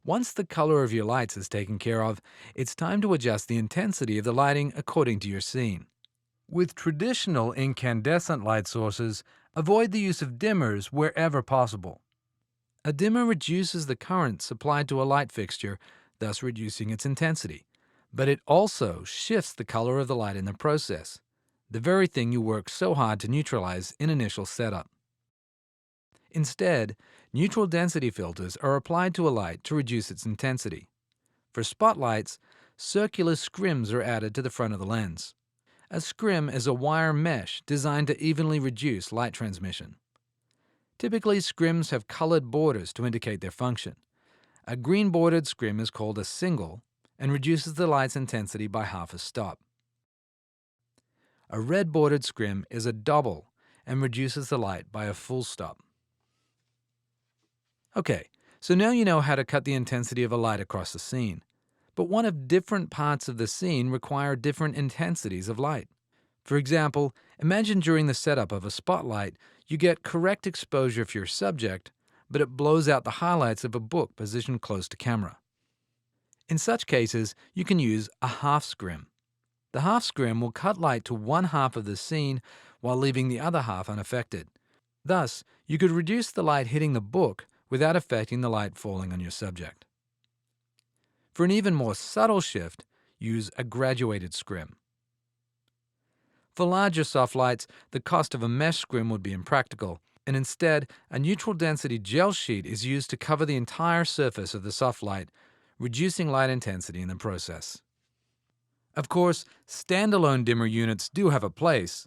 Once the color of your lights is taken care of, it's time to adjust the intensity of the lighting according to your scene. With traditional incandescent light sources, avoid the use of dimmers wherever possible. A dimmer reduces the current supplied to a light fixture, thus reducing its intensity. But it also shifts the color of the light in the process, the very thing you work so hard to neutralize in initial setup. Instead, neutral density filters are applied to a light to reduce its intensity. For spotlights, circular scrims are added to the front of the lens. A scrim is a wire mesh designed to evenly reduce light transmission. Typically, scrims have colored borders to indicate their function. A green bordered scrim is called a single and reduces the light's intensity by half a stop. A red bordered scrim is a double and reduces the light by a full stop. Okay, so now you know how to cut the intensity of a light across the scene. But what if different parts of the scene require different intensities of light? For example, imagine during the setup of a spotlight, you get correct exposure for your subject, but it blows out the highlights of a book positioned close to camera. In such cases, you can use a half scrim. The half scrim will cut light to one half of the scene while leaving the other half unaffected. Thus, you could reduce the light hitting the book without affecting the light falling on your subject. For an even more subtle shift, use a graduated scrim. For larger soft lights, the cost of a mesh scrim would be impractical, and instead, a neutral density gel sheet is used to cover the entire surface of the soft light, reducing light intensity in the process. Of course, standalone dimmer units do have a place,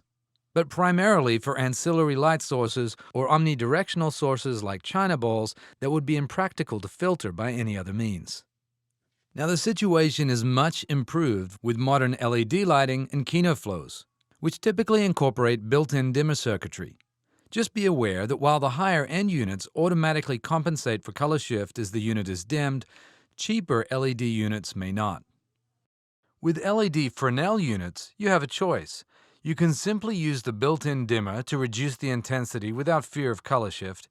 but primarily for ancillary light sources or omnidirectional sources like China balls that would be impractical to filter by any other means. Now, the situation is much improved with modern LED lighting and Kino flows, which typically incorporate built-in dimmer circuitry. Just be aware that while the higher-end units automatically compensate for color shift as the unit is dimmed, cheaper LED units may not. With LED Fresnel units, you have a choice. You can simply use the built-in dimmer to reduce the intensity without fear of color shift,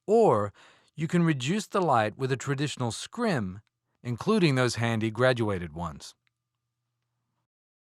or you can reduce the light with a traditional scrim, including those handy graduated ones.